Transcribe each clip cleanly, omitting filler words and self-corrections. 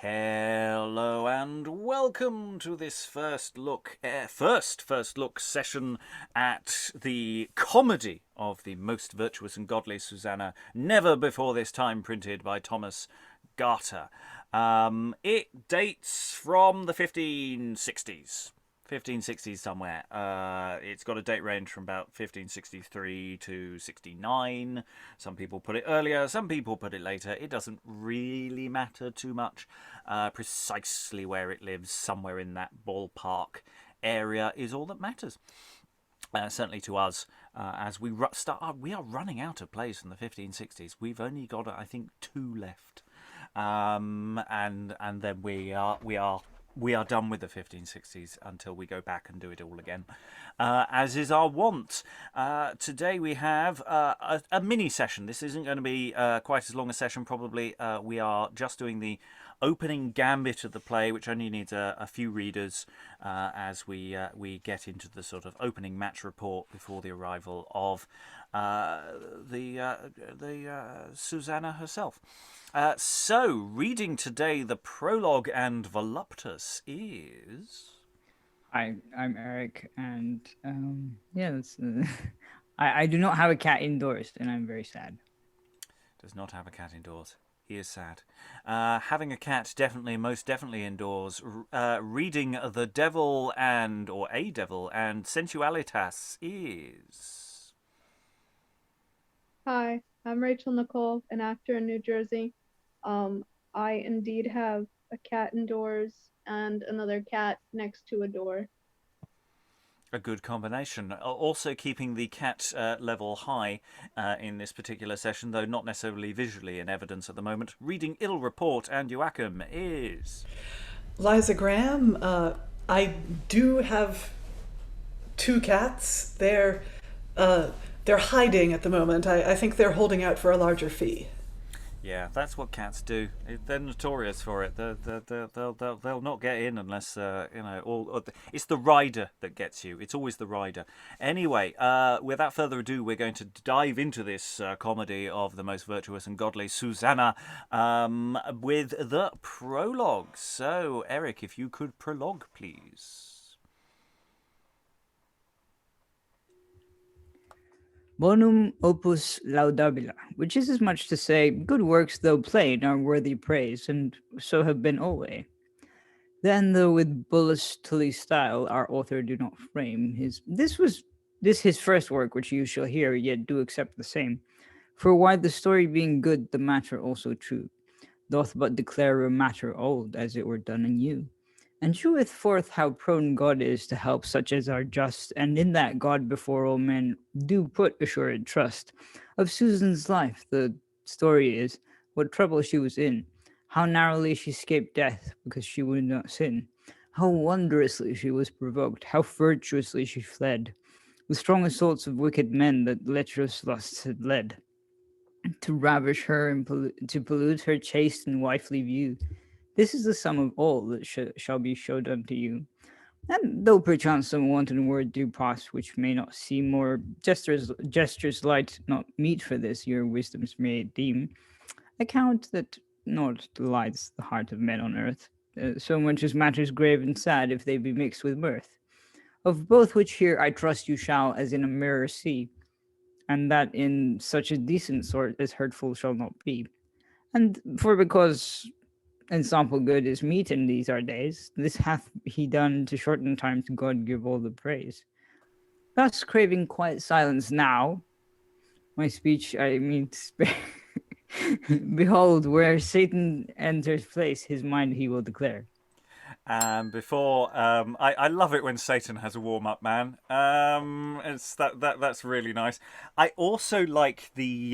Hello and welcome to this first look session at the comedy of the most virtuous and godly Susanna, never before this time printed by Thomas Garter. It dates from the 1560s. 1560s somewhere. It's got a date range from about 1563 to 69. Some people put it earlier, some people put it later. It doesn't really matter too much. Precisely where it lives, somewhere in that ballpark area, is all that matters. Certainly to us, as we are running out of plays from the 1560s. We've only got, I think, 2 left, and then we are done with the 1560s until we go back and do it all again, as is our wont. Today we have a mini session. This isn't going to be quite as long a session, probably. We are just doing the opening gambit of the play, which only needs a few readers as we get into the sort of opening match report before the arrival of the Susanna herself. So, reading today the prologue and Voluptas is... I'm Eric, and I do not have a cat indoors, and I'm very sad. Does not have a cat indoors. He is sad. Having a cat most definitely indoors. Reading The Devil or A Devil and Sensualitas is... Hi, I'm Nicole, an actor in New Jersey. I indeed have a cat indoors and another cat next to a door. A good combination. Also keeping the cat level high in this particular session, though not necessarily visually in evidence at the moment. Reading Ill Report and Joachim is... Liza Graham. I do have 2 cats. They're hiding at the moment. I think they're holding out for a larger fee. Yeah, that's what cats do. They're notorious for it. They'll not get in unless it's the rider that gets you. It's always the rider. Anyway, without further ado, we're going to dive into this comedy of the most virtuous and godly Susanna with the prologue. So, Eric, if you could prologue, please. Bonum opus laudabila, which is as much to say, good works though plain are worthy praise, and so have been always. Then, though with bullistly style our author do not frame this his first work which you shall hear, yet do accept the same. For why the story being good, the matter also true, doth but declare a matter old, as it were done anew. And sheweth forth how prone God is to help such as are just, and in that God before all men do put assured trust. Of Susan's life the story is, what trouble she was in, how narrowly she escaped death because she would not sin, how wondrously she was provoked, how virtuously she fled, the strong assaults of wicked men that lecherous lusts had led, to ravish her and to pollute her chaste and wifely view. This is the sum of all that shall be showed unto you. And though perchance some wanton word do pass, which may not seem more gestures light, not meet for this, your wisdoms may deem, account that naught delights the heart of men on earth, so much as matters grave and sad, if they be mixed with mirth. Of both which here I trust you shall, as in a mirror, see, and that in such a decent sort as hurtful shall not be. And for because ensample good is meet in these our days, this hath he done to shorten time to God give all the praise. Thus craving quiet silence now, my speech I mean to spare. Behold, where Satan enters place, his mind he will declare. Before I love it when Satan has a warm-up, man. That's really nice. I also like the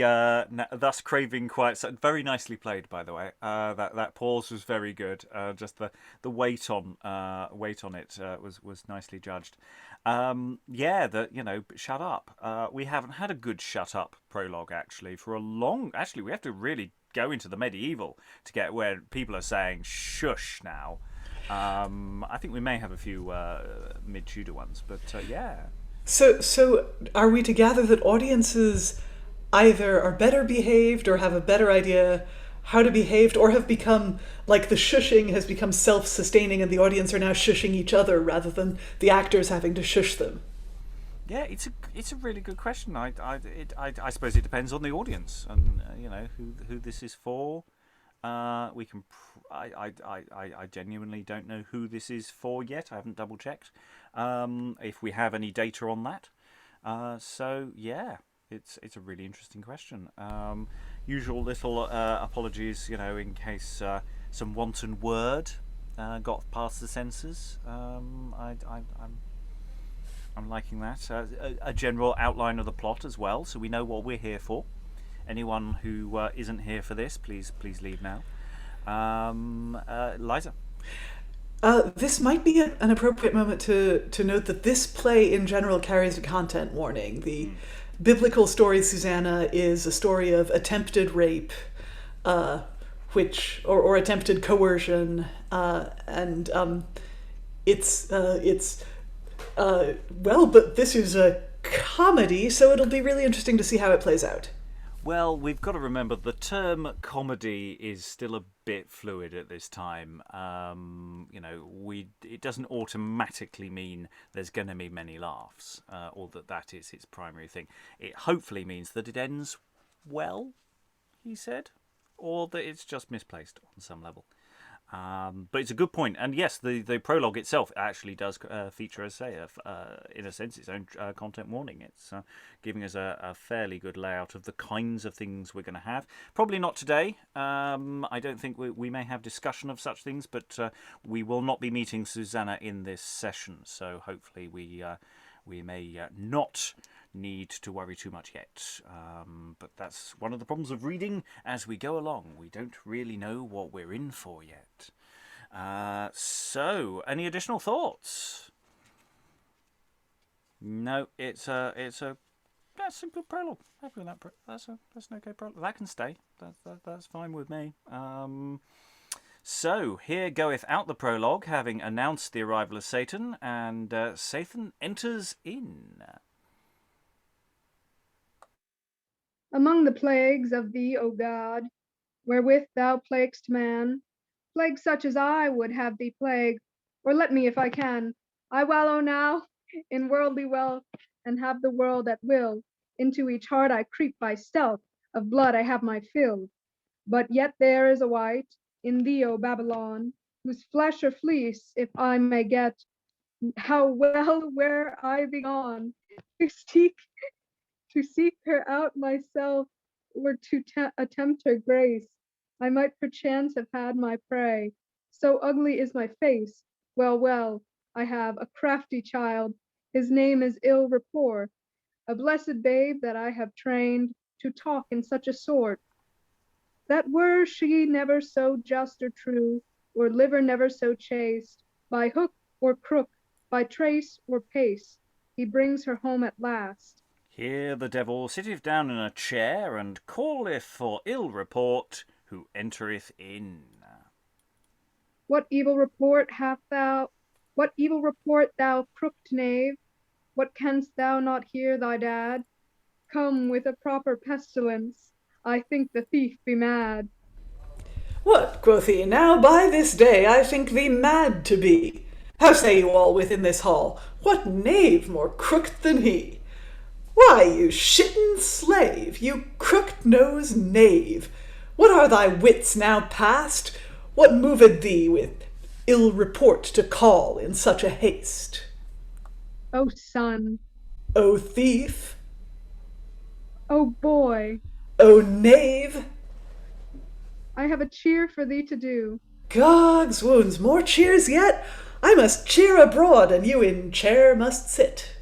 thus craving quiet. Very nicely played, by the way. That pause was very good. Just the weight on it was nicely judged. Shut up. We haven't had a good shut up prologue actually for a long. Actually, we have to really go into the medieval to get where people are saying shush now. I think we may have a few mid-Tudor ones, but yeah. So are we to gather that audiences either are better behaved or have a better idea how to behave, or have become, like, the shushing has become self-sustaining and the audience are now shushing each other rather than the actors having to shush them? Yeah, it's a really good question. I suppose it depends on the audience and who this is for. We can. I genuinely don't know who this is for yet. I haven't double checked. If we have any data on that. So yeah, it's a really interesting question. Usual little apologies, in case some wanton word got past the censors. I'm liking that. A general outline of the plot as well, so we know what we're here for. Anyone who isn't here for this, please leave now. Liza. This might be an appropriate moment to note that this play in general carries a content warning. The biblical story Susanna is a story of attempted rape, or attempted coercion, and it's but this is a comedy, so it'll be really interesting to see how it plays out. Well, we've got to remember the term comedy is still a bit fluid at this time. It doesn't automatically mean there's going to be many laughs, or that is its primary thing. It hopefully means that it ends well, he said, or that it's just misplaced on some level. But it's a good point, and yes, the prologue itself actually does feature, as I say, in a sense, its own content warning. It's giving us a fairly good layout of the kinds of things we're going to have. Probably not today. I don't think we may have discussion of such things, but we will not be meeting Susanna in this session, so hopefully we may not need to worry too much yet. But that's one of the problems of reading as we go along. We don't really know what we're in for yet. So, any additional thoughts? No, that's a good prologue. Happy with that. That's an okay prologue. That can stay. That's fine with me. So, here goeth out the prologue, having announced the arrival of Satan, and Satan enters in. Among the plagues of thee, O God, wherewith thou plaguest man, plague such as I would have thee plague, or let me if I can. I wallow now in worldly wealth, and have the world at will. Into each heart I creep by stealth, of blood I have my fill. But yet there is a wight in thee, O Babylon, whose flesh or fleece, if I may get, how well were I begone to seek her out myself, or to attempt her grace. I might perchance have had my prey. So ugly is my face. Well, I have a crafty child. His name is Ill Rapport, a blessed babe that I have trained to talk in such a sort, that were she never so just or true, or liver never so chaste, by hook or crook, by trace or pace, he brings her home at last. Here the devil sitteth down in a chair, and calleth for ill report, who entereth in. What evil report thou crooked knave? What canst thou not hear thy dad? Come with a proper pestilence, I think the thief be mad. What, quoth he, now by this day I think thee mad to be. How say you all within this hall? What knave more crooked than he? Why, you shitten slave, you crooked-nosed knave, what are thy wits now past? What moved thee with ill report to call in such a haste? O son, O thief, O boy, O knave, I have a cheer for thee to do. Gog's wounds, more cheers yet? I must cheer abroad, and you in chair must sit.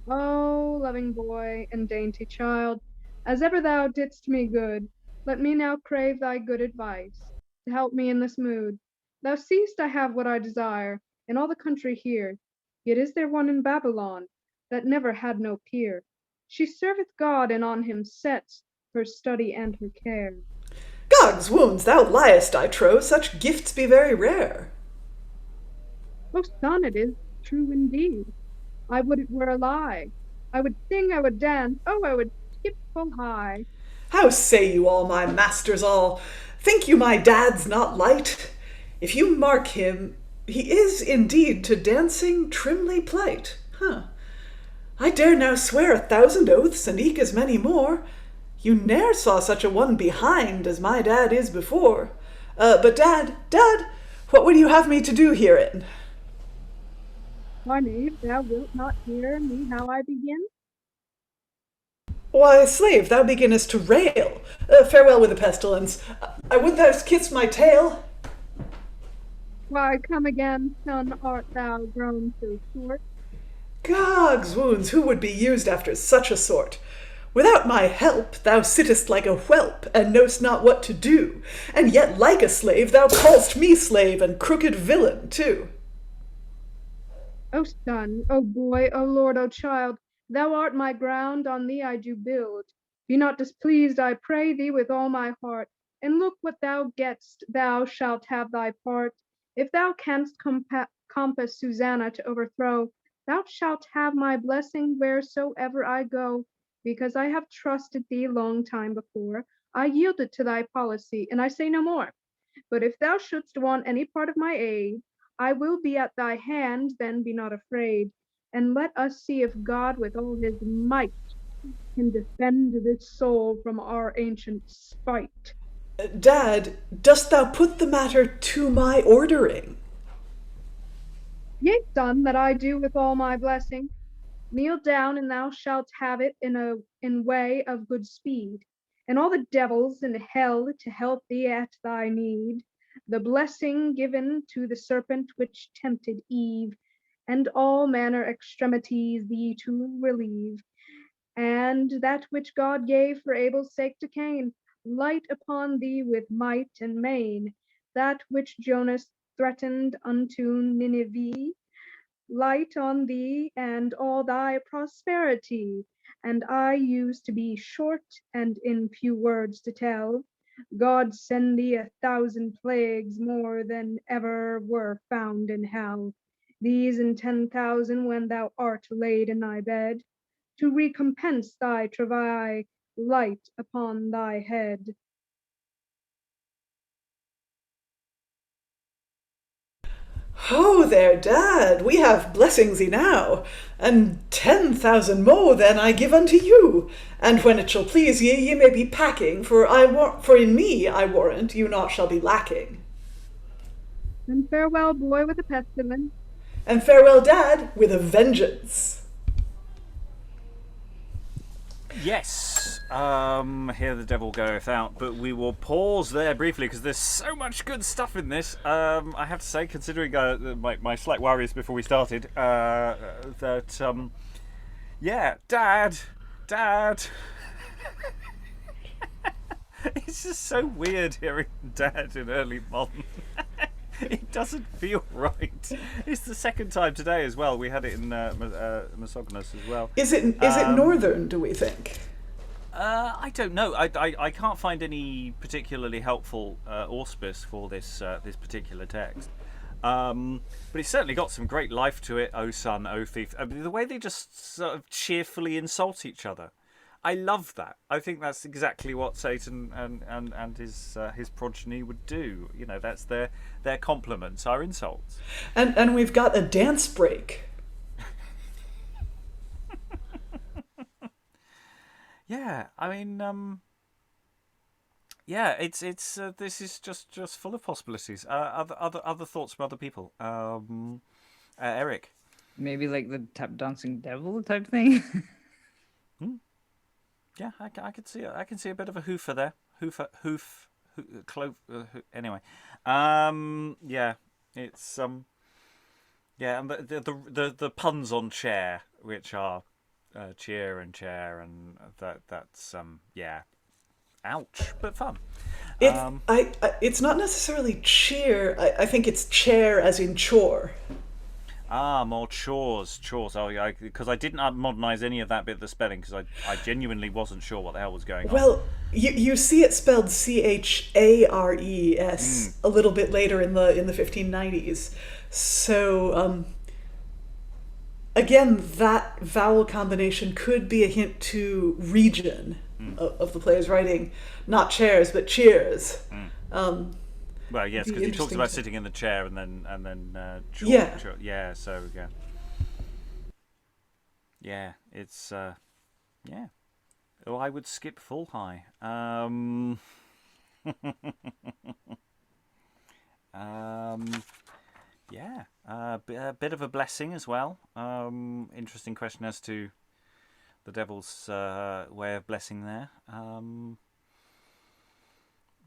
O loving boy and dainty child, as ever thou didst me good, let me now crave thy good advice, to help me in this mood. Thou seest I have what I desire, in all the country here, yet is there one in Babylon, that never had no peer. She serveth God, and on him sets her study and her care. Gog's wounds, thou liest, I trow, such gifts be very rare. O son, it is true indeed. I would it were a lie. I would sing, I would dance, oh, I would skip full high. How say you all, my masters all? Think you my dad's not light? If you mark him, he is indeed to dancing trimly plight. I dare now swear 1,000 oaths, and eke as many more. You ne'er saw such a one behind as my dad is before. But dad, what would you have me to do herein? My knave, thou wilt not hear me how I begin? Why, slave, thou beginnest to rail. Farewell with the pestilence. I would thou kiss my tail. Why, come again, son, art thou grown so short? Gog's wounds, who would be used after such a sort? Without my help, thou sittest like a whelp, and know'st not what to do, and yet like a slave thou call'st me slave, and crooked villain too. O son, O boy, O lord, O child, thou art my ground, on thee I do build. Be not displeased, I pray thee, with all my heart, and look what thou gett'st, thou shalt have thy part. If thou canst compass Susanna to overthrow, thou shalt have my blessing wheresoever I go, because I have trusted thee long time before. I yielded to thy policy, and I say no more. But if thou shouldst want any part of my aid, I will be at thy hand, then be not afraid. And let us see if God with all his might can defend this soul from our ancient spite. Dad, dost thou put the matter to my ordering? Yea, son, that I do with all my blessing. Kneel down, and thou shalt have it in way of good speed, and all the devils in hell to help thee at thy need. The blessing given to the serpent which tempted Eve, and all manner extremities thee to relieve, and that which God gave for Abel's sake to Cain, light upon thee with might and main. That which Jonas threatened unto Nineveh, light on thee and all thy prosperity. And I used to be short and in few words to tell. God send thee 1,000 plagues more than ever were found in hell. These and 10,000 when thou art laid in thy bed, to recompense thy travail, light upon thy head. Ho there, Dad, we have blessings enow, and 10,000 more than I give unto you. And when it shall please ye may be packing, for in me I warrant you naught shall be lacking. Then farewell, boy, with a pestilence. And farewell, Dad, with a vengeance. Yes, here the devil goeth out, but we will pause there briefly because there's so much good stuff in this. I have to say, considering my slight worries before we started, that, yeah, Dad, it's just so weird hearing Dad in early modern. It doesn't feel right. It's the second time today as well. We had it in Misogynous as well. Is it northern, do we think? I don't know. I can't find any particularly helpful auspice for this particular text. But it's certainly got some great life to it. Oh son, oh thief. I mean, the way they just sort of cheerfully insult each other. I love that. I think that's exactly what Satan and his progeny would do. You know, that's their compliments are insults. And we've got a dance break. Yeah, I mean, yeah, it's this is just full of possibilities. Other thoughts from other people. Eric. Maybe like the tap dancing devil type thing. Yeah, I could see it. I can see a bit of a hoofer there. Anyway, yeah, it's yeah, and the puns on chair, which are cheer and chair, and that's yeah, ouch, but fun. It's not necessarily cheer. I think it's chair as in chore. Ah, more chores. Oh, yeah, because I didn't modernise any of that bit of the spelling because I genuinely wasn't sure what the hell was going on. Well, you see it spelled Chares a little bit later in the 1590s. So again, that vowel combination could be a hint to region of the play's writing, not chairs but cheers. Well, yes, be because he talks interesting about to- sitting in the chair and then Yeah. yeah. So yeah, it's yeah. Oh, I would skip full high. Yeah, a bit of a blessing as well. Interesting question as to the devil's way of blessing there.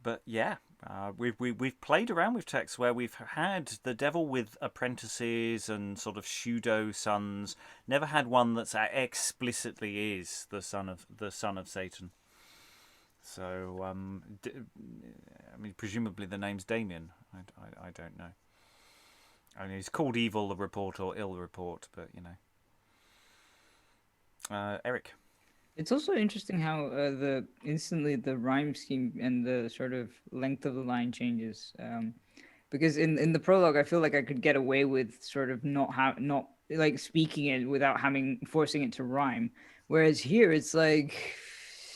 But yeah, we've played around with texts where we've had the devil with apprentices and sort of pseudo sons. Never had one that's explicitly is the son of Satan. So I mean, presumably the name's Damien. I don't know. I mean, he's called Evil the Report or Ill Report, but you know. Eric. It's also interesting how instantly the rhyme scheme and the sort of length of the line changes. Because in the prologue, I feel like I could get away with sort of not like speaking it without forcing it to rhyme. Whereas here, it's like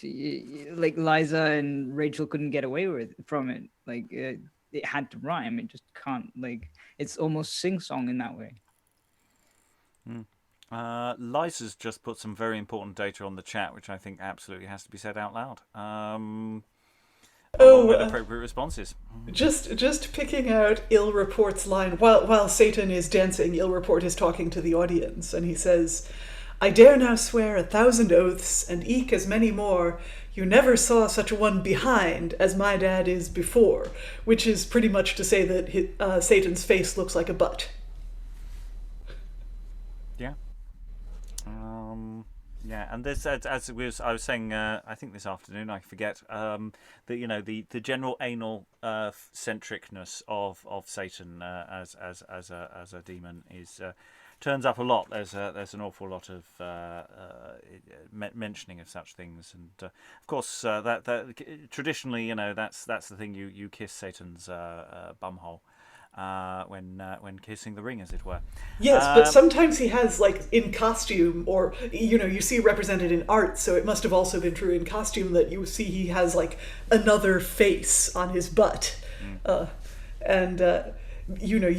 Liza and Rachael couldn't get away from it. Like it had to rhyme. It just can't. Like it's almost sing-song in that way. Liza's just put some very important data on the chat, which I think absolutely has to be said out loud. With appropriate responses. Just picking out Ill Report's line, while Satan is dancing, Ill Report is talking to the audience, and he says, "I dare now swear 1,000 oaths, and eke as many more, you never saw such a one behind as my dad is before," which is pretty much to say that Satan's face looks like a butt. Yeah. Yeah, and there's as I was saying, I think this afternoon, I forget, the general anal centricness of Satan as a demon is turns up a lot. There's an awful lot of mentioning of such things, and of course that traditionally, that's the thing you kiss Satan's bumhole. When kissing the ring, as it were. Yes, but sometimes he has, like, in costume, or, you see represented in art, so it must have also been true in costume that you see he has, like, another face on his butt. You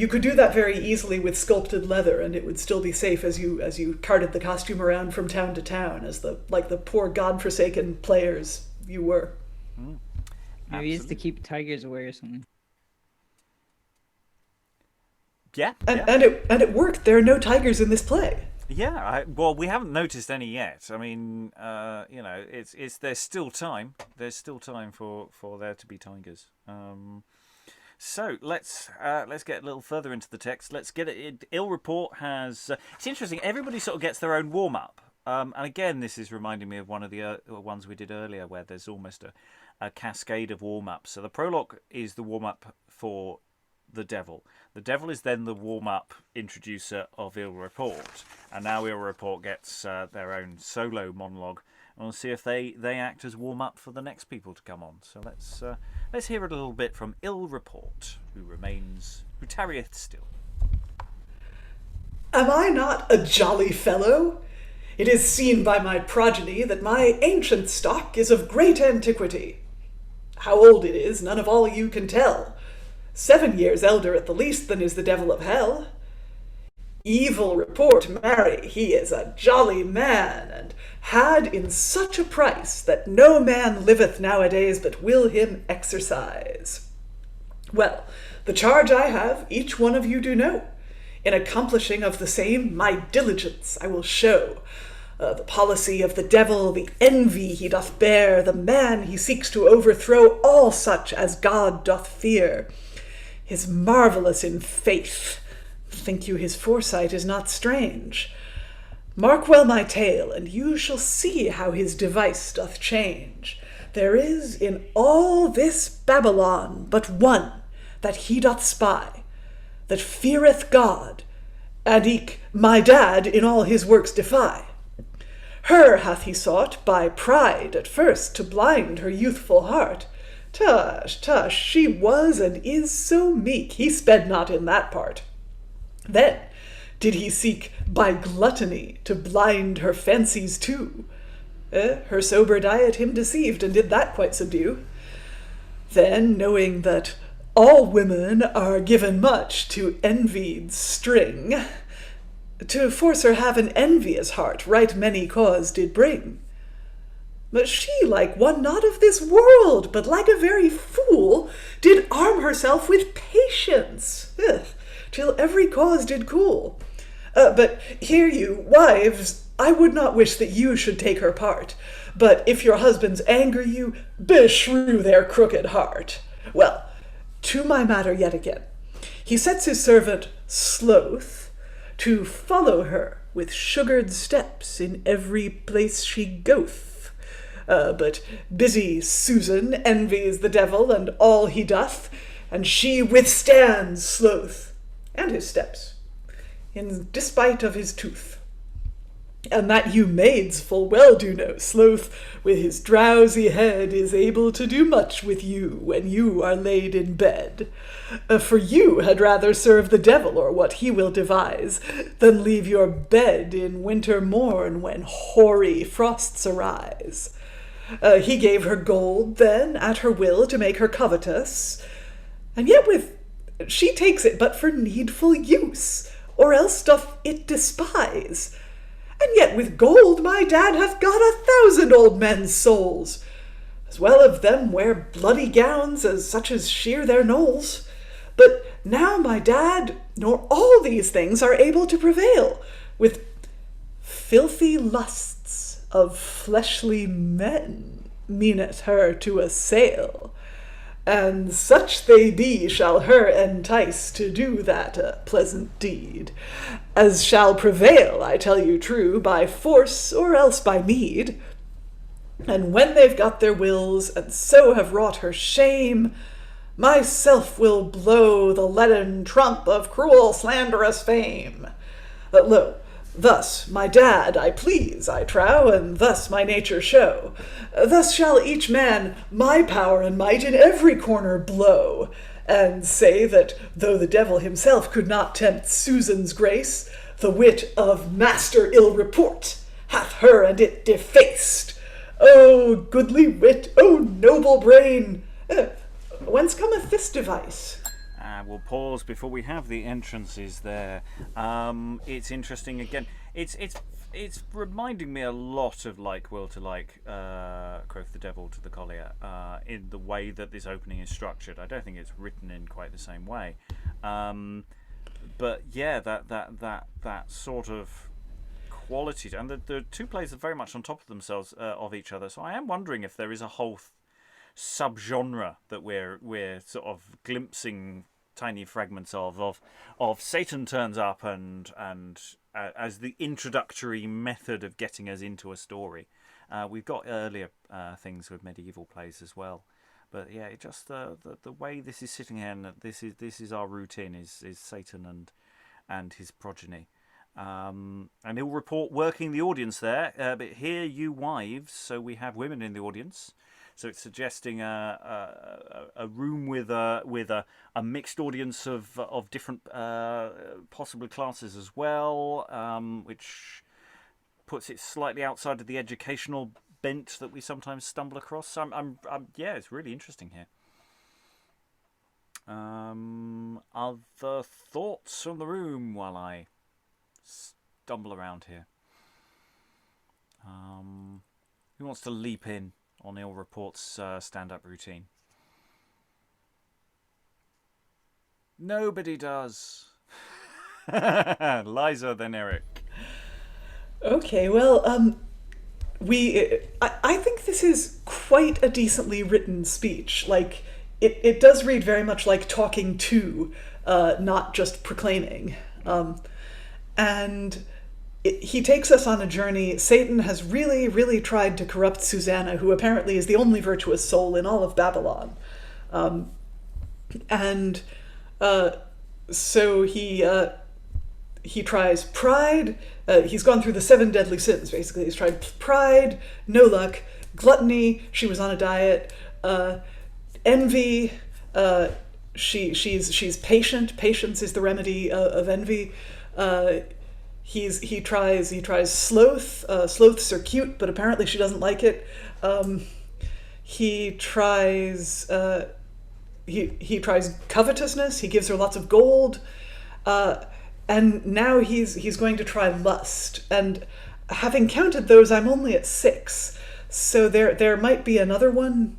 could do that very easily with sculpted leather, and it would still be safe as you carted the costume around from town to town, as the poor godforsaken players you were. Maybe it's to keep tigers away or something. Yeah, Mm. And it worked. There are no tigers in this play. Yeah, well, we haven't noticed any yet. I mean, it's there's still time. There's still time for there to be tigers. So let's get a little further into the text. Let's get it. Ill Report has. It's interesting. Everybody sort of gets their own warm up. And again, this is reminding me of one of the ones we did earlier, where there's almost a cascade of warm ups. So the prologue is the warm up for the devil. The devil is then the warm-up introducer of Ill Report, and now Ill Report gets their own solo monologue. And we'll see if they act as warm-up for the next people to come on. So let's hear a little bit from Ill Report, who tarrieth still. Am I not a jolly fellow? It is seen by my progeny that my ancient stock is of great antiquity. How old it is, none of all you can tell. 7 years elder at the least than is the devil of hell. Evil Report, marry, he is a jolly man, and had in such a price that no man liveth nowadays but will him exercise. Well, the charge I have, each one of you do know. In accomplishing of the same, my diligence I will show. The policy of the devil, the envy he doth bear, the man he seeks to overthrow, all such as God doth fear. His marvellous in faith. Think you his foresight is not strange? Mark well my tale, and you shall see how his device doth change. There is in all this Babylon but one that he doth spy, that feareth God, and eke my dad in all his works defy. Her hath he sought by pride at first to blind her youthful heart. Tush, tush, she was and is so meek, he sped not in that part. Then did he seek by gluttony to blind her fancies too. Her sober diet him deceived, and did that quite subdue. Then, knowing that all women are given much to envied string, to force her have an envious heart right many cause did bring. But she, like one not of this world, but like a very fool, did arm herself with patience, till every cause did cool. But hear you, wives, I would not wish that you should take her part, but if your husbands anger you, beshrew their crooked heart. Well, to my matter yet again. He sets his servant Sloth to follow her with sugared steps in every place she goeth. But busy Susan envies the devil and all he doth, and she withstands Sloth and his steps, in despite of his tooth. And that you maids full well do know, Sloth with his drowsy head is able to do much with you when you are laid in bed. For you had rather serve the devil or what he will devise, than leave your bed in winter morn when hoary frosts arise. He gave her gold then at her will to make her covetous, and yet she takes it but for needful use, or else doth it despise. And yet with gold my dad hath got 1,000 old men's souls, as well of them wear bloody gowns as such as shear their knolls. But now my dad nor all these things are able to prevail with filthy lusts of fleshly men, meaneth her to assail, and such they be shall her entice to do that pleasant deed, as shall prevail, I tell you true, by force or else by meed. And when they've got their wills, and so have wrought her shame, myself will blow the leaden trump of cruel slanderous fame. Lo, thus my dad I please, I trow, and thus my nature show. Thus shall each man my power and might in every corner blow, and say that though the devil himself could not tempt Susan's grace, the wit of master ill report hath her and it defaced. O goodly wit, O noble brain, whence cometh this device? We'll pause before we have the entrances there. It's interesting again. It's reminding me a lot of Like Will to Like, quoth the devil to the collier, in the way that this opening is structured. I don't think it's written in quite the same way, but yeah, that sort of quality, and the two plays are very much on top of themselves, of each other. So I am wondering if there is a whole subgenre that we're sort of glimpsing tiny fragments of Satan turns up and as the introductory method of getting us into a story. We've got earlier things with medieval plays as well, but yeah, it just the way this is sitting here, and this is our routine is Satan and his progeny. And he'll report working the audience there, but here you wives, so we have women in the audience. So it's suggesting a room with a mixed audience of different possible classes as well, which puts it slightly outside of the educational bent that we sometimes stumble across. So yeah, it's really interesting here. Other thoughts from the room while I stumble around here? Who wants to leap in on Il Report's stand-up routine? Nobody does. Liza, then Eric. Okay, well, I think this is quite a decently written speech. Like, it does read very much like talking to, not just proclaiming. And he takes us on a journey. Satan has really, really tried to corrupt Susanna, who apparently is the only virtuous soul in all of Babylon. So he tries pride. He's gone through the 7 deadly sins, basically. He's tried pride, no luck. Gluttony, she was on a diet. Envy, she's patient. Patience is the remedy of envy. he tries sloth. Sloths are cute, but apparently she doesn't like it. He tries he tries covetousness. He gives her lots of gold, and now he's going to try lust. And having counted those, I'm only at 6. So there might be another one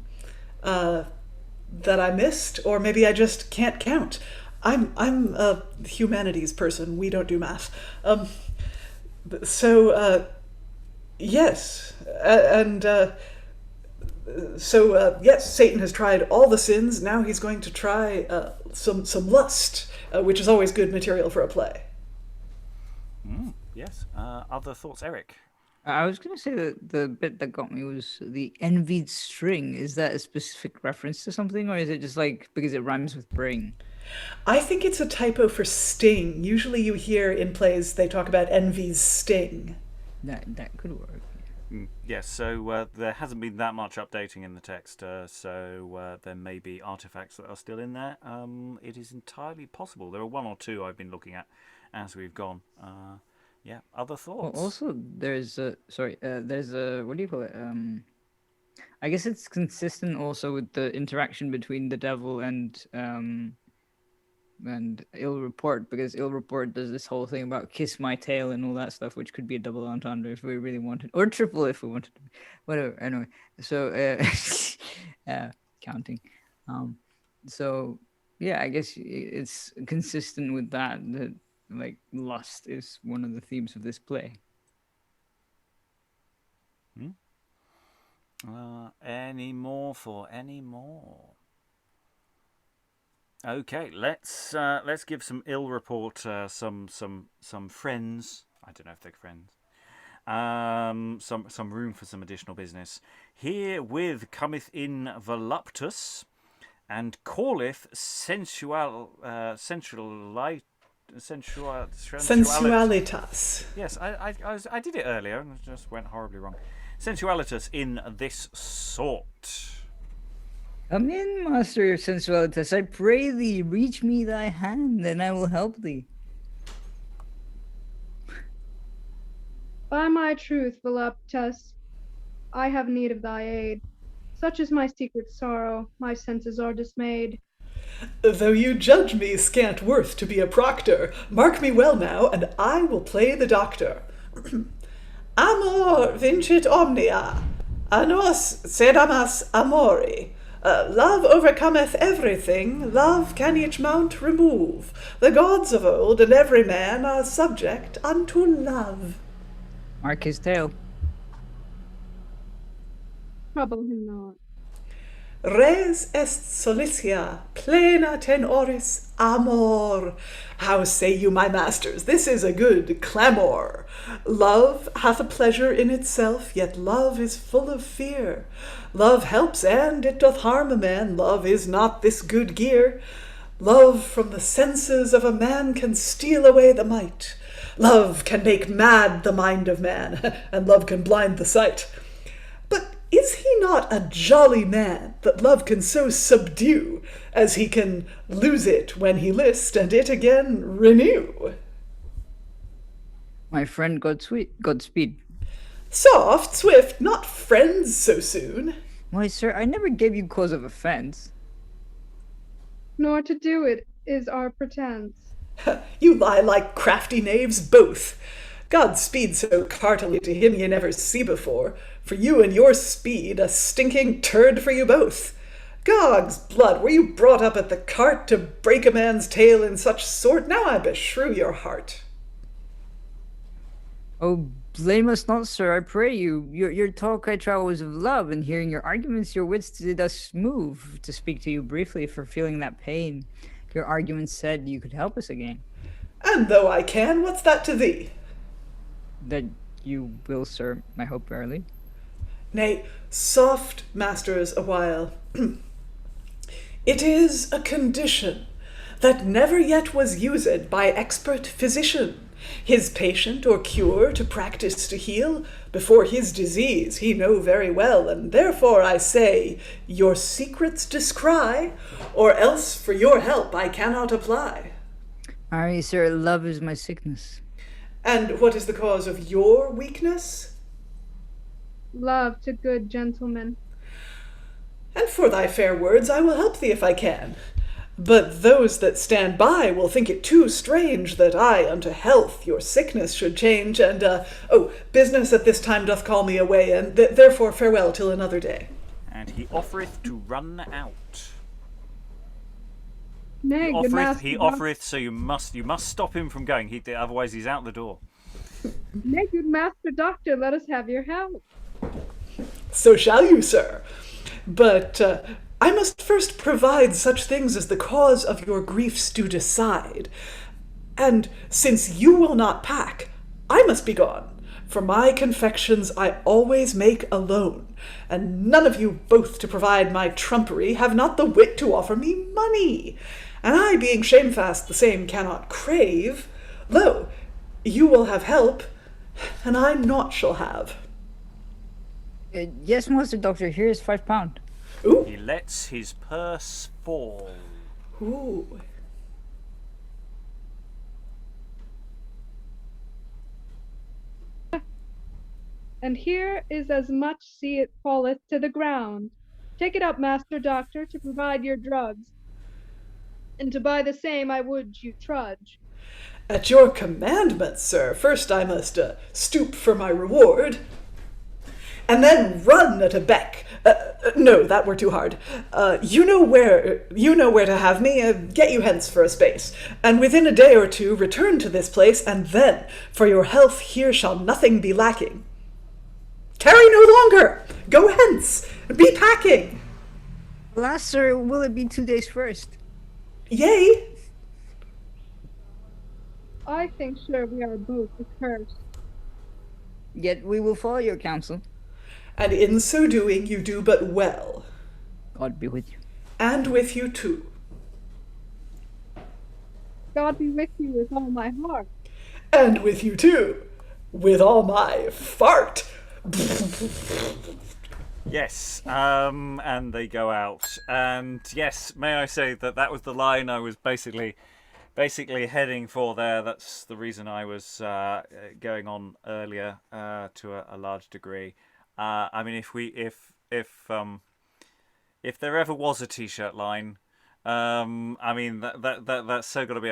that I missed, or maybe I just can't count. I'm a humanities person. We don't do math. Yes, yes, Satan has tried all the sins. Now he's going to try some lust, which is always good material for a play. Yes. Other thoughts, Eric? I was going to say that the bit that got me was the envied string. Is that a specific reference to something, or is it just like because it rhymes with bring? I think it's a typo for sting. Usually you hear in plays they talk about envy's sting. That could work. Yes, so there hasn't been that much updating in the text, so there may be artifacts that are still in there. It is entirely possible. There are 1 or 2 I've been looking at as we've gone. Yeah, other thoughts? Well, also, there's a what do you call it? I guess it's consistent also with the interaction between the devil and ill report, because ill report does this whole thing about kiss my tail and all that stuff, which could be a double entendre if we really wanted, or triple if we wanted to. Whatever. Anyway, so counting. So yeah, I guess it's consistent with that like lust is one of the themes of this play. Any more? Okay, let's give some ill report some friends. I don't know if they're friends. Some room for some additional business. Herewith cometh in Voluptas, and calleth Sensualitas. Yes, I did it earlier and it just went horribly wrong. Sensualitas in this sort. Come in, Master Sensualitas, I pray thee, reach me thy hand, and I will help thee. By my truth, Voluptas, I have need of thy aid. Such is my secret sorrow, my senses are dismayed. Though you judge me scant worth to be a proctor, mark me well now, and I will play the doctor. Amor vincit omnia, a nos sedamus amori. Love overcometh everything, love can each mount remove. The gods of old and every man are subject unto love. Mark his tail. Trouble him not. Res est solicia, plena tenoris amor. How say you, my masters? This is a good clamour. Love hath a pleasure in itself, yet love is full of fear. Love helps and it doth harm a man. Love is not this good gear. Love from the senses of a man can steal away the might. Love can make mad the mind of man, and love can blind the sight. But is he not a jolly man that love can so subdue, as he can lose it when he list, and it again renew? My friend Godspeed. Soft, swift, not friends so soon. Why, sir, I never gave you cause of offense. Nor to do it is our pretense. You lie like crafty knaves both. God speed so cartily to him ye never see before, for you and your speed a stinking turd for you both. Gog's blood, were you brought up at the cart to break a man's tail in such sort? Now I beshrew your heart. Oh, blame us not, sir, I pray you. Your talk I trow was of love, and hearing your arguments, your wits did us move. To speak to you briefly, for feeling that pain, your arguments said you could help us again. And though I can, what's that to thee? That you will, sir, I hope verily. Nay, soft, masters, awhile. It is a condition that never yet was used by expert physician. His patient or cure to practice to heal, before his disease he know very well, and therefore I say, your secrets descry, or else for your help I cannot apply. Aye, sir, love is my sickness. And what is the cause of your weakness? Love to good gentlemen. And for thy fair words I will help thee if I can. But those that stand by will think it too strange that I unto health your sickness should change, and, business at this time doth call me away, and therefore farewell till another day. And he offereth to run out. Nay, good master. He offereth, so you must stop him from going. Otherwise he's out the door. Nay, good master doctor, let us have your help. So shall you, sir. But I must first provide such things as the cause of your griefs do decide. And since you will not pack, I must be gone. For my confections I always make alone, and none of you both to provide my trumpery have not the wit to offer me money. And I, being shamefast, the same cannot crave. Lo, you will have help, and I naught shall have. Yes, Master Doctor, here is £5. Ooh. He lets his purse fall. Ooh. And here is as much see it falleth to the ground. Take it up, master doctor, to provide your drugs. And to buy the same I would you trudge. At your commandment, sir. First I must stoop for my reward, and then run at a beck. No, that were too hard. You know where to have me. Get you hence for a space, and within a day or two return to this place, and then for your health here shall nothing be lacking. Tarry no longer. Go hence. Be packing. Alas, sir, will it be 2 days first? Yea. I think sure we are both accursed. Yet we will follow your counsel. And in so doing you do but well. God be with you. And with you too. God be with you with all my heart. And with you too. With all my fart. Yes, and they go out. And yes, may I say that was the line I was basically heading for there. That's the reason I was going on earlier to a large degree. I mean, if there ever was a T-shirt line, I mean that's so got to be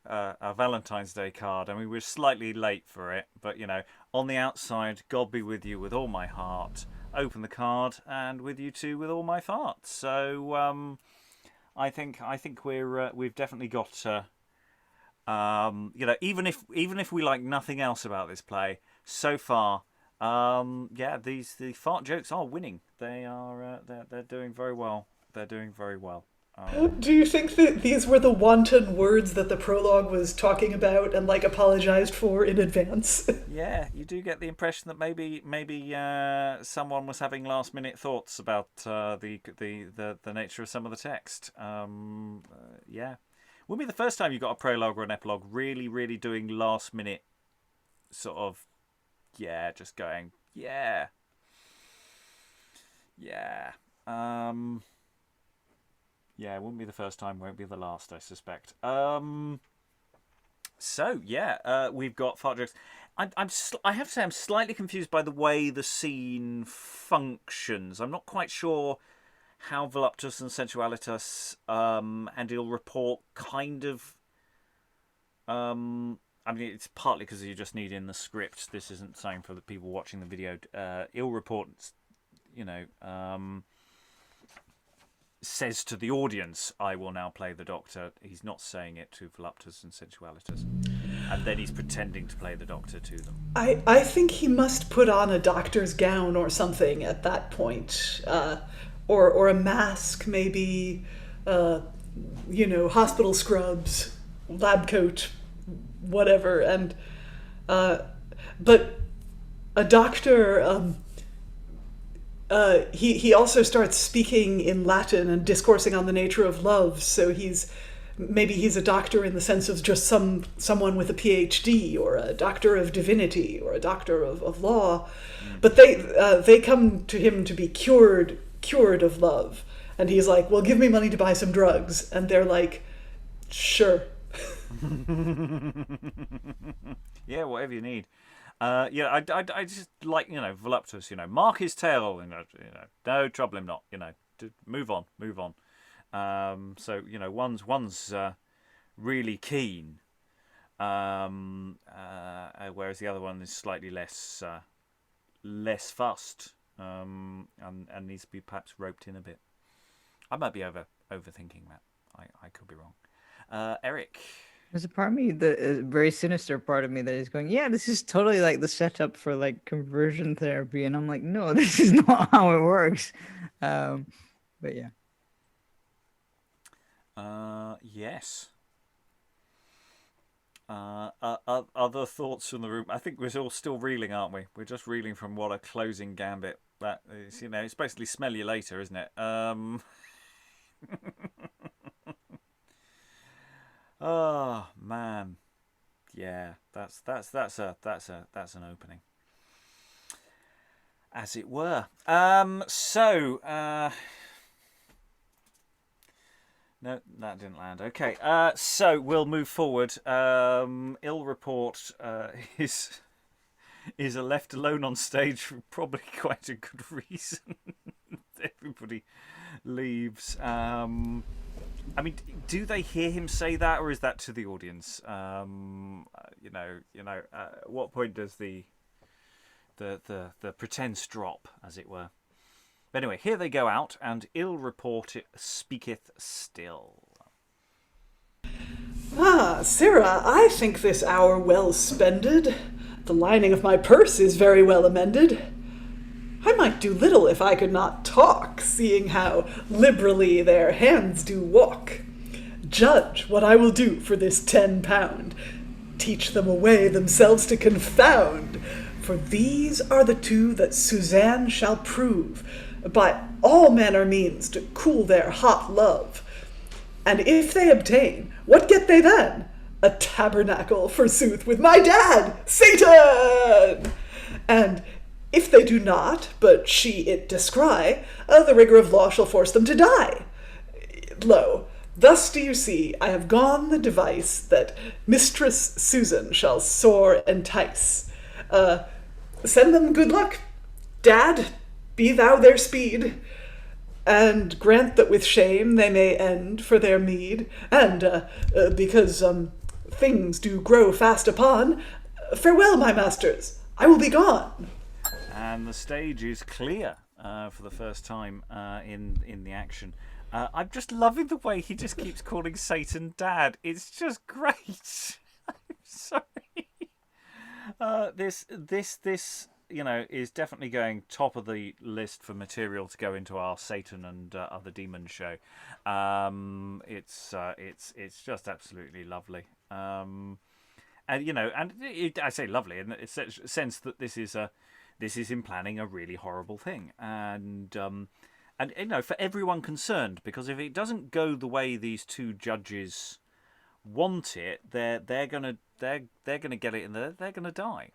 a Valentine's Day card. I mean, we're slightly late for it, but you know, on the outside, God be with you with all my heart. Open the card, and with you too with all my farts. So I think we've definitely got you know, even if we like nothing else about this play so far, the fart jokes are winning. They are they're doing very well. They're doing very well. Do you think that these were the wanton words that the prologue was talking about and like apologized for in advance? Yeah, you do get the impression that maybe someone was having last minute thoughts about the nature of some of the text. Yeah, wouldn't be the first time you got a prologue or an epilogue really doing last minute sort of just going yeah. Yeah, it wouldn't be the first time, won't be the last, I suspect. So yeah, we've got fart jokes. I have to say I'm slightly confused by the way the scene functions. I'm not quite sure how Voluptas and Sensualitas and Ill Report kind of. I mean, it's partly because you just need in the script. This isn't saying for the people watching the video. Ill Report, you know. Says to the audience, I will now play the Doctor. He's not saying it to Voluptas and Sensualitas. And then he's pretending to play the Doctor to them. I think he must put on a doctor's gown or something at that point. Or a mask, maybe, you know, hospital scrubs, lab coat, whatever. And but a doctor... he also starts speaking in Latin and discoursing on the nature of love. So maybe he's a doctor in the sense of just someone with a PhD, or a doctor of divinity, or a doctor of law. But they come to him to be cured of love, and he's like, well, give me money to buy some drugs. And they're like, sure. Yeah, whatever you need. I just like, Voluptas, mark his tail, no trouble him not, move on. So, one's really keen, whereas the other one is slightly less fussed, and needs to be perhaps roped in a bit. I might be overthinking that. I could be wrong. Eric. There's a part of me, the very sinister part of me, that is going, yeah, this is totally like the setup for like conversion therapy, and I'm like, no, this is not how it works. But yeah. Yes. Other thoughts from the room? I think we're all still reeling, aren't we? We're just reeling from what a closing gambit that is. It's basically smell you later, isn't it? Oh man, yeah, that's an opening, as it were. No, that didn't land. Okay, so we'll move forward. Ill report is left alone on stage for probably quite a good reason. Everybody leaves. I mean, do they hear him say that, or is that to the audience? At what point does the pretense drop, as it were? But anyway, here they go out, and ill report it speaketh still. Sirrah, I think this hour well spended. The lining of my purse is very well amended. I might do little if I could not talk, seeing how liberally their hands do walk. Judge what I will do for this £10. Teach them a way themselves to confound. For these are the two that Susanna shall prove, by all manner means to cool their hot love. And if they obtain, what get they then? A tabernacle, forsooth, with my dad, Satan! And if they do not, but she it descry, the rigour of law shall force them to die. Lo, thus do you see, I have gone the device that Mistress Susan shall sore entice. Send them good luck, Dad, be thou their speed, and grant that with shame they may end for their meed, and because things do grow fast upon, farewell, my masters, I will be gone. And the stage is clear for the first time in the action. I'm just loving the way he just keeps calling Satan Dad. It's just great. I'm sorry. This is definitely going top of the list for material to go into our Satan and other demons show. It's just absolutely lovely. I say lovely in the sense that this is him planning a really horrible thing, and for everyone concerned, because if it doesn't go the way these two judges want it, they're gonna get it, and they're gonna die.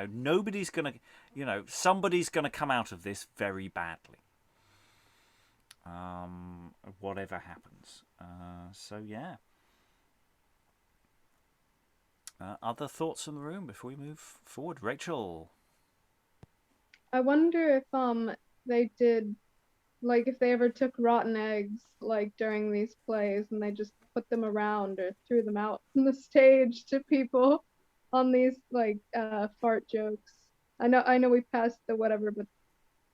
Nobody's gonna, somebody's gonna come out of this very badly. Whatever happens. Yeah. Other thoughts in the room before we move forward? Rachael? I wonder if they did, like, if they ever took rotten eggs, like, during these plays, and they just put them around or threw them out from the stage to people on these, like, fart jokes. I know we passed the whatever, but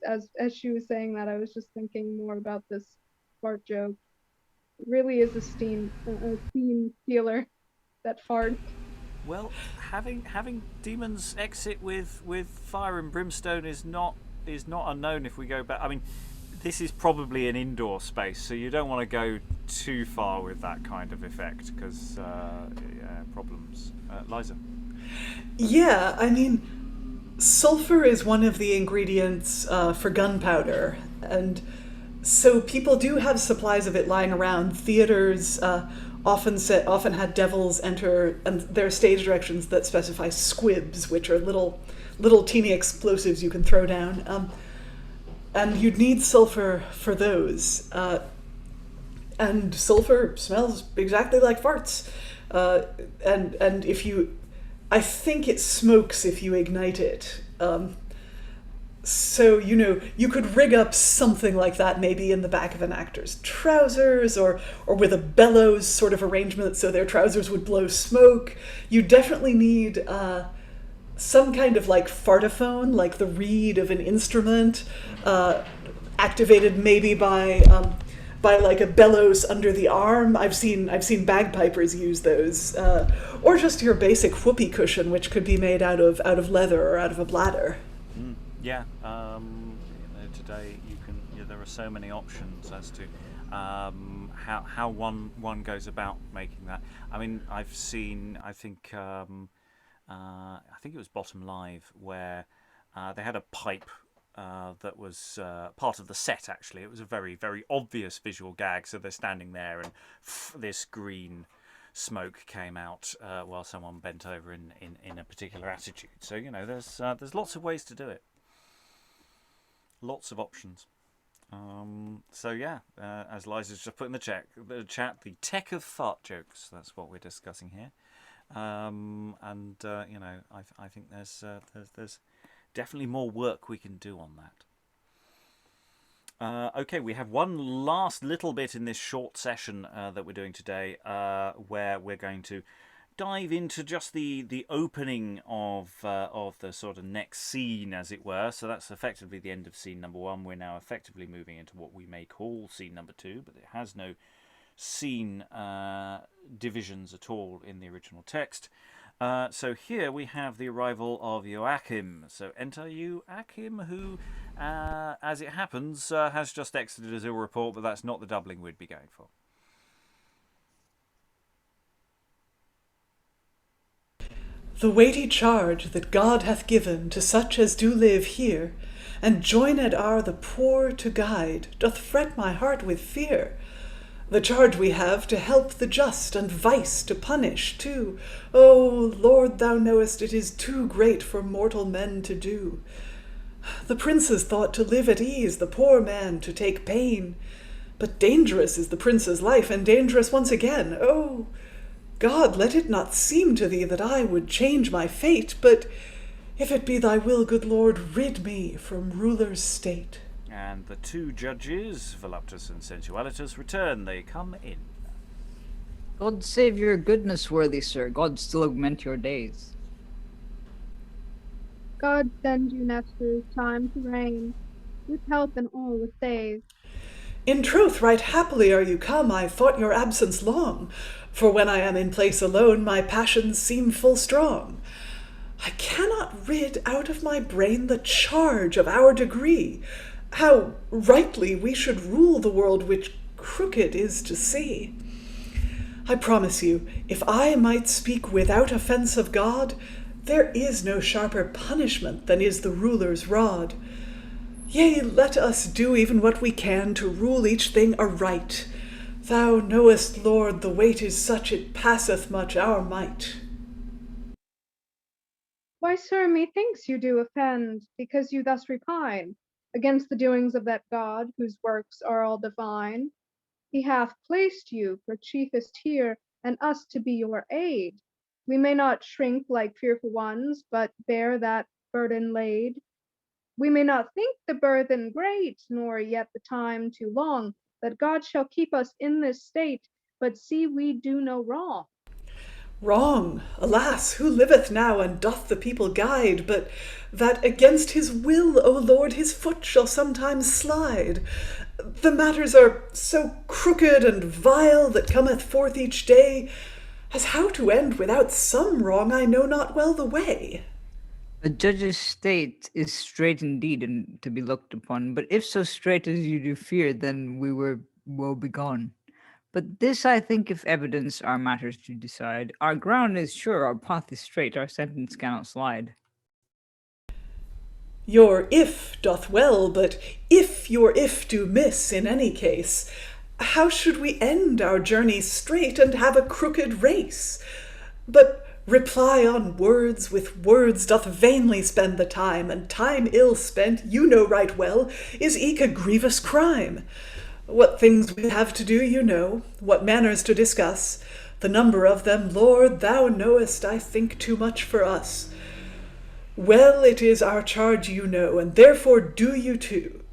as she was saying that, I was just thinking more about this fart joke. It really is a steam stealer, that fart. Well, having demons exit with fire and brimstone is not unknown if we go back. I mean, this is probably an indoor space, so you don't want to go too far with that kind of effect, because problems. Liza? Yeah, I mean, sulfur is one of the ingredients for gunpowder, and so people do have supplies of it lying around. Theaters often had devils enter, and there are stage directions that specify squibs, which are little teeny explosives you can throw down. And you'd need sulfur for those. and sulfur smells exactly like farts. And if you, I think it smokes if you ignite it. So, you could rig up something like that maybe in the back of an actor's trousers or with a bellows sort of arrangement so their trousers would blow smoke. You definitely need some kind of like fartophone, like the reed of an instrument, activated maybe by like a bellows under the arm. I've seen bagpipers use those, or just your basic whoopee cushion, which could be made out of leather or out of a bladder. Yeah, today there are so many options as to how one goes about making that. I mean, I think it was Bottom Live where they had a pipe that was part of the set. Actually, it was a very, very obvious visual gag. So they're standing there, and this green smoke came out while someone bent over in a particular attitude. So there's lots of ways to do it. Lots of options. As Liza's just put in the chat, the tech of fart jokes. That's what we're discussing here. I think there's definitely more work we can do on that. Okay, we have one last little bit in this short session that we're doing today, where we're going to dive into just the opening of the sort of next scene, as it were. So that's effectively the end of scene number 1. We're now effectively moving into what we may call scene number 2, but it has no scene divisions at all in the original text. So here we have the arrival of Joachim. So enter Joachim, who, as it happens, has just exited as ill report, but that's not the doubling we'd be going for. The weighty charge that God hath given to such as do live here, and joined are the poor to guide, doth fret my heart with fear. The charge we have to help the just, and vice to punish too. O Lord, thou knowest it is too great for mortal men to do. The princes thought to live at ease, the poor man to take pain. But dangerous is the prince's life, and dangerous once again. Oh, God, let it not seem to thee that I would change my fate, but if it be thy will, good Lord, rid me from ruler's state. And the two judges, Voluptas and Sensualitas, return. They come in. God save your goodness, worthy sir. God still augment your days. God send you, Nestor's time to reign, with help and all with days. In truth, right happily are you come. I thought your absence long, for when I am in place alone, my passions seem full strong. I cannot rid out of my brain the charge of our degree, how rightly we should rule the world which crooked is to see. I promise you, if I might speak without offence of God, there is no sharper punishment than is the ruler's rod. Yea, let us do even what we can to rule each thing aright. Thou knowest, Lord, the weight is such it passeth much our might. Why, sir, methinks you do offend, because you thus repine against the doings of that God, whose works are all divine. He hath placed you for chiefest here, and us to be your aid. We may not shrink like fearful ones, but bear that burden laid. We may not think the burthen great, nor yet the time too long, that God shall keep us in this state, but see we do no wrong. Wrong, alas, who liveth now, and doth the people guide, but that against his will, O Lord, his foot shall sometimes slide. The matters are so crooked and vile that cometh forth each day, as how to end without some wrong I know not well the way. A judge's state is straight indeed and to be looked upon, but if so straight as you do fear, then we were woe begone. But this I think if evidence our matters to decide, our ground is sure, our path is straight, our sentence cannot slide. Your if doth well, but if your if do miss in any case, how should we end our journey straight and have a crooked race? But reply on words with words doth vainly spend the time, and time ill spent, you know right well, is eke a grievous crime. What things we have to do, you know, what manners to discuss. The number of them, Lord, thou knowest, I think too much for us. Well, it is our charge, you know, and therefore do you too.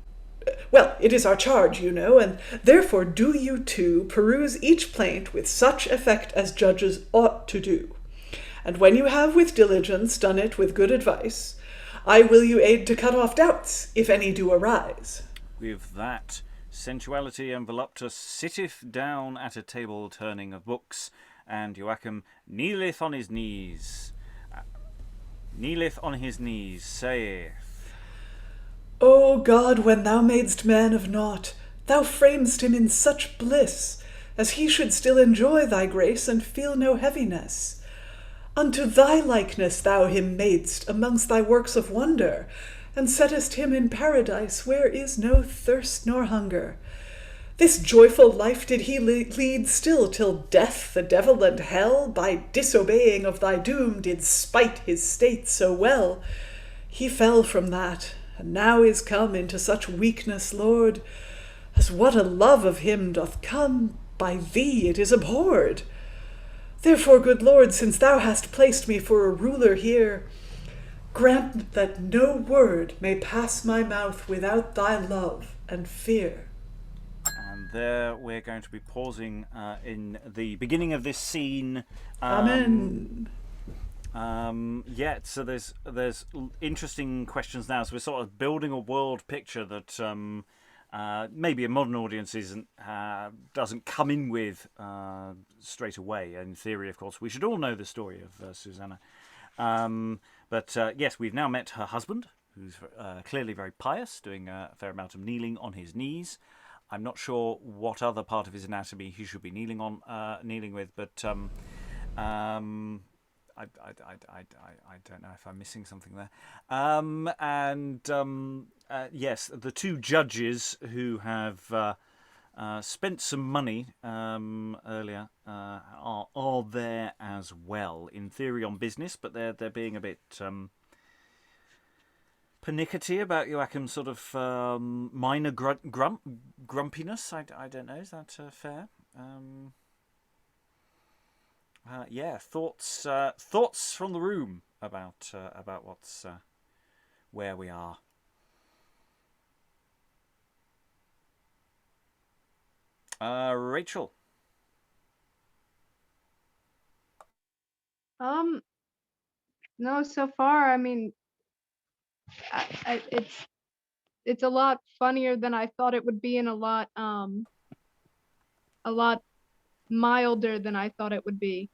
Well, it is our charge, you know, and therefore do you too peruse each plaint with such effect as judges ought to do. And when you have with diligence done it with good advice, I will you aid to cut off doubts, if any do arise. With that, Sensuality and Voluptas sitteth down at a table turning of books, and Joachim kneeleth on his knees. Saith, O God, when thou madest man of naught, thou framedst him in such bliss, as he should still enjoy thy grace and feel no heaviness. Unto thy likeness thou him madest amongst thy works of wonder, and settest him in paradise where is no thirst nor hunger. This joyful life did he lead still till death, the devil, and hell, by disobeying of thy doom, did spite his state so well. He fell from that, and now is come into such weakness, Lord, as what a love of him doth come, by thee it is abhorred. Therefore, good Lord, since thou hast placed me for a ruler here, grant that no word may pass my mouth without thy love and fear. and there we're going to be pausing in the beginning of this scene. Amen. So there's interesting questions now. So we're sort of building a world picture that maybe a modern audience doesn't come in with straight away. In theory, of course, we should all know the story of Susanna. But yes, we've now met her husband, who's clearly very pious, doing a fair amount of kneeling on his knees. I'm not sure what other part of his anatomy he should be kneeling with, but I don't know if I'm missing something there. Yes, the two judges who have spent some money earlier are there as well, in theory on business, but they're being a bit pernickety about Joachim's sort of minor grumpiness. I don't know, is that fair? Thoughts from the room about what's where we are. Rachael. No, so far, I mean, it's a lot funnier than I thought it would be, and a lot milder than I thought it would be.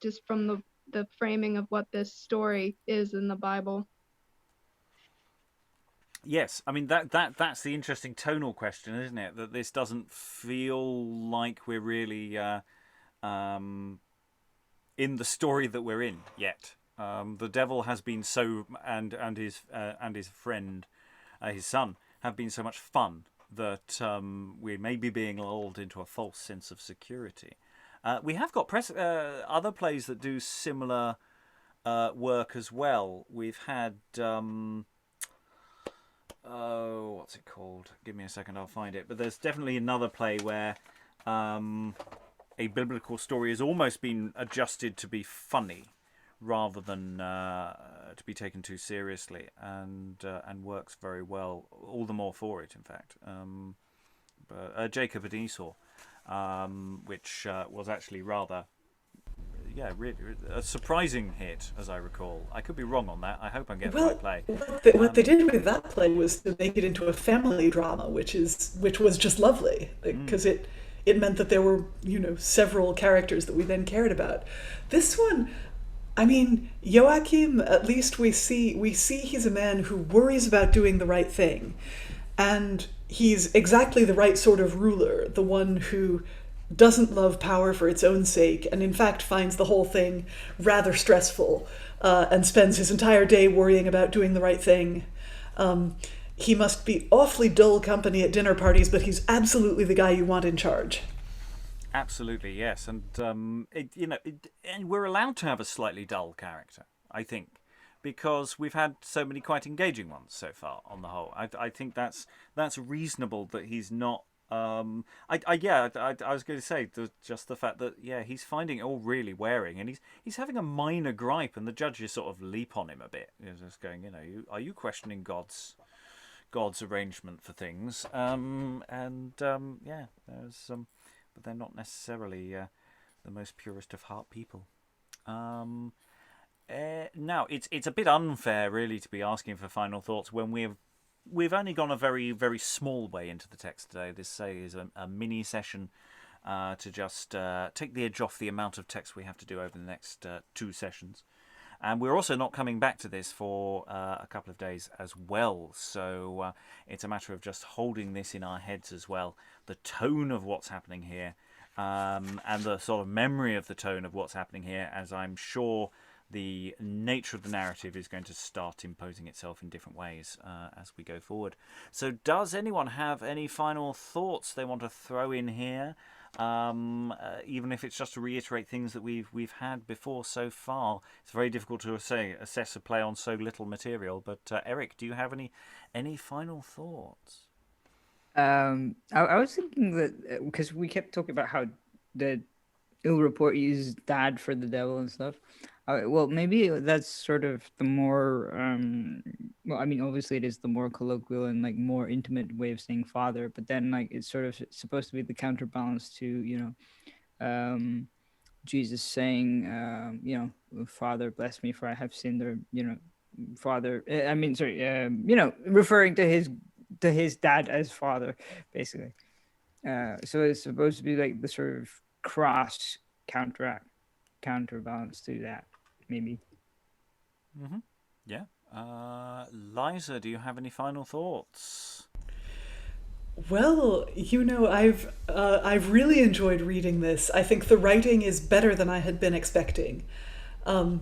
Just from the framing of what this story is in the Bible. Yes, I mean that's the interesting tonal question, isn't it? That this doesn't feel like we're really in the story that we're in yet. The devil has been and his friend, his son, have been so much fun that we may be being lulled into a false sense of security. We have got other plays that do similar work as well. We've had what's it called? Give me a second, I'll find it. But there's definitely another play where a biblical story has almost been adjusted to be funny rather than to be taken too seriously, and works very well, all the more for it, in fact. Jacob and Esau, which was actually rather, really a surprising hit, as I recall. I could be wrong on that. I hope I'm getting the right play. What they did with that play was to make it into a family drama, which was just lovely, because it meant that there were, several characters that we then cared about. This one, I mean, Joachim, at least we see he's a man who worries about doing the right thing, and he's exactly the right sort of ruler, the one who doesn't love power for its own sake, and in fact finds the whole thing rather stressful, and spends his entire day worrying about doing the right thing. He must be awfully dull company at dinner parties, but he's absolutely the guy you want in charge. Absolutely, yes, and and we're allowed to have a slightly dull character, I think, because we've had so many quite engaging ones so far. On the whole, I think that's reasonable that he's not. I was going to say just the fact that he's finding it all really wearing, and he's having a minor gripe, and the judges sort of leap on him a bit, just going, are you questioning God's arrangement for things? There's but they're not necessarily the most purest of heart people. Now it's a bit unfair, really, to be asking for final thoughts when we've only gone a very, very small way into the text today. This, say, is a mini session to just take the edge off the amount of text we have to do over the next 2 sessions. And we're also not coming back to this for a couple of days as well. So it's a matter of just holding this in our heads as well. The tone of what's happening here and the sort of memory of the tone of what's happening here, as I'm sure the nature of the narrative is going to start imposing itself in different ways as we go forward. So does anyone have any final thoughts they want to throw in here? Even if it's just to reiterate things that we've had before so far. It's very difficult to assess a play on so little material. But Eric, do you have any final thoughts? I was thinking that because we kept talking about how the ill report used dad for the devil and stuff. Well, maybe that's sort of the more obviously it is the more colloquial and like more intimate way of saying father, but then like it's sort of supposed to be the counterbalance to Jesus saying Father bless me for I have sinned, or Father referring to his dad as father, basically. So it's supposed to be like the sort of cross counterbalance to that, maybe. Mm-hmm. Yeah. Liza, do you have any final thoughts? Well, I've really enjoyed reading this. I think the writing is better than I had been expecting, I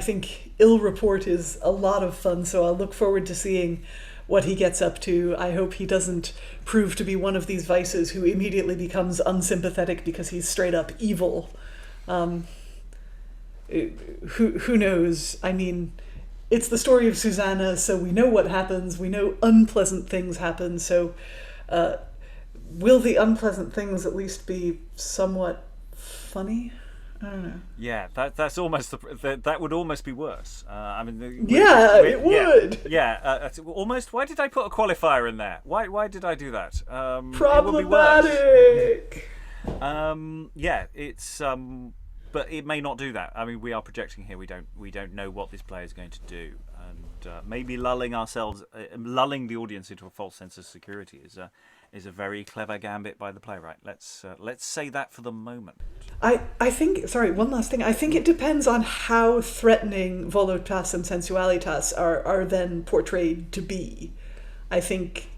think Ill Report is a lot of fun. So I'll look forward to seeing what he gets up to. I hope he doesn't prove to be one of these vices who immediately becomes unsympathetic because he's straight up evil. Who knows? I mean, it's the story of Susanna, so we know what happens. We know unpleasant things happen. So will the unpleasant things at least be somewhat funny? I don't know. Yeah, that's almost that would almost be worse. It would. Yeah, almost. Why did I put a qualifier in there? Why did I do that? Problematic. It's but it may not do that. I mean, we are projecting here. We don't know what this play is going to do, and maybe lulling the audience into a false sense of security is a very clever gambit by the playwright. Let's say that for the moment. I think, sorry, one last thing. I think it depends on how threatening Voluptas and Sensualitas are then portrayed to be. I think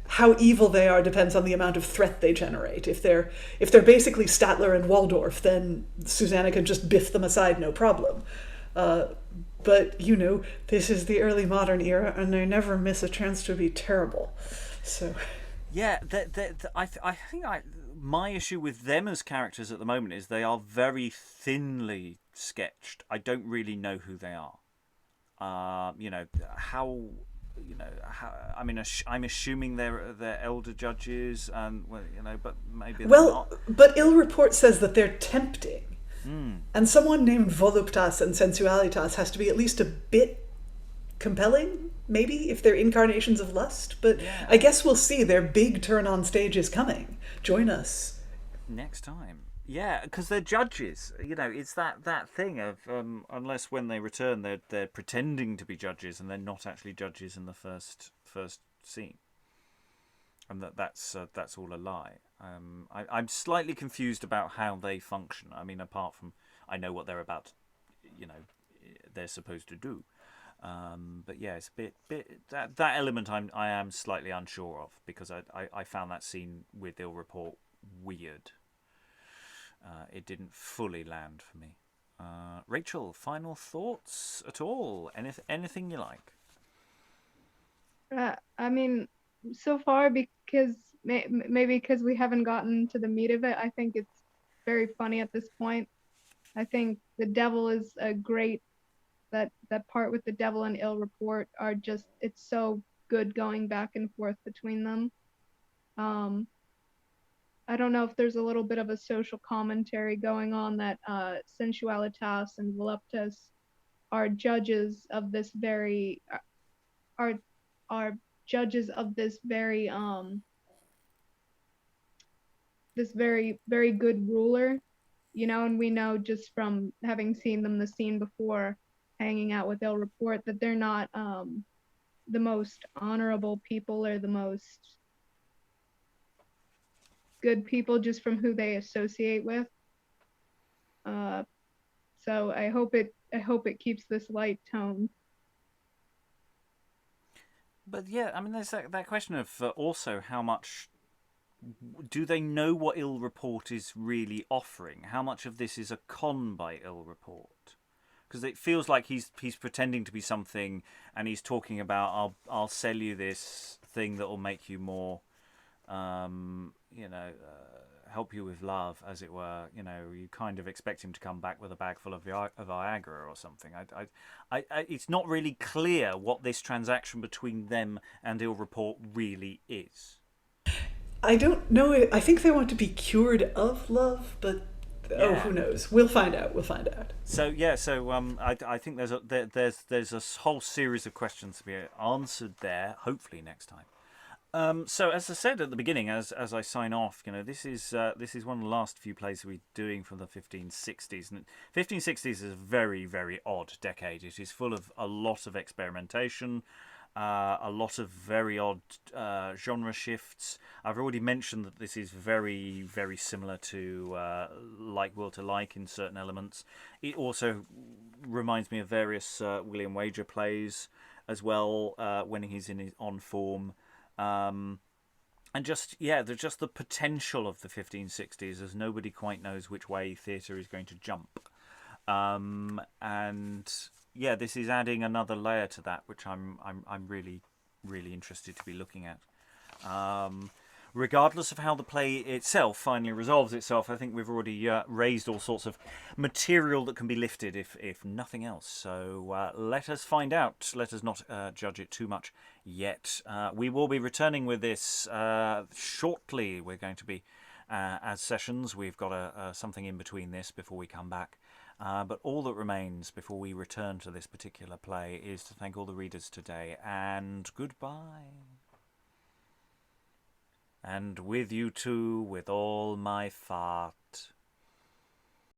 how evil they are depends on the amount of threat they generate. If they're basically Statler and Waldorf, then Susanna can just biff them aside, no problem. But this is the early modern era, and they never miss a chance to be terrible. So. Yeah, I think my issue with them as characters at the moment is they are very thinly sketched. I don't really know who they are. I'm assuming they're elder judges, and but maybe they're not. But Ill Report says that they're tempting, and someone named Voluptas and Sensualitas has to be at least a bit compelling. Maybe, if they're incarnations of lust. But yeah. I guess we'll see. Their big turn on stage is coming. Join us. Next time. Yeah, because they're judges. It's that thing of, unless when they return, they're pretending to be judges and they're not actually judges in the first scene. And that's all a lie. I'm slightly confused about how they function. I mean, apart from, I know what they're about, they're supposed to do. But yeah, it's a bit that element I am slightly unsure of, because I found that scene with Ill Report weird. It didn't fully land for me. Rachael, final thoughts at all? Anything you like? I mean, so far, because maybe because we haven't gotten to the meat of it, I think it's very funny at this point. I think the devil is a great, that part with the devil and ill report are just, it's so good going back and forth between them. I don't know if there's a little bit of a social commentary going on that Sensualitas and Voluptas are judges of this very are judges of this very very good ruler, you know, and we know just from having seen them the scene before hanging out with ill report that they're not the most honorable people or the most good people just from who they associate with. So I hope it keeps this light tone. But yeah, I mean, there's that question of also how much do they know what ill report is really offering? How much of this is a con by ill report? Because it feels like he's pretending to be something, and he's talking about I'll sell you this thing that will make you more, help you with love, as it were. You know, you kind of expect him to come back with a bag full of Viagra or something. It's not really clear what this transaction between them and ill report really is. I don't know. I think they want to be cured of love, but who knows? We'll find out. So yeah, I think there's a whole series of questions to be answered there. Hopefully next time. So as I said at the beginning, as I sign off, this is one of the last few plays we're doing from the 1560s, and 1560s is a very, very odd decade. It is full of a lot of experimentation, a lot of very odd genre shifts. I've already mentioned that this is very, very similar to Like Will to Like in certain elements. It also reminds me of various William Wager plays as well when he's on form. And just there's just the potential of the 1560s, as nobody quite knows which way theatre is going to jump. This is adding another layer to that, which I'm really, really interested to be looking at. Regardless of how the play itself finally resolves itself, I think we've already raised all sorts of material that can be lifted, if nothing else. So let us find out. Let us not judge it too much yet. We will be returning with this shortly. We're going to be as sessions. We've got something in between this before we come back. But all that remains before we return to this particular play is to thank all the readers today, and goodbye. And with you too, with all my fart.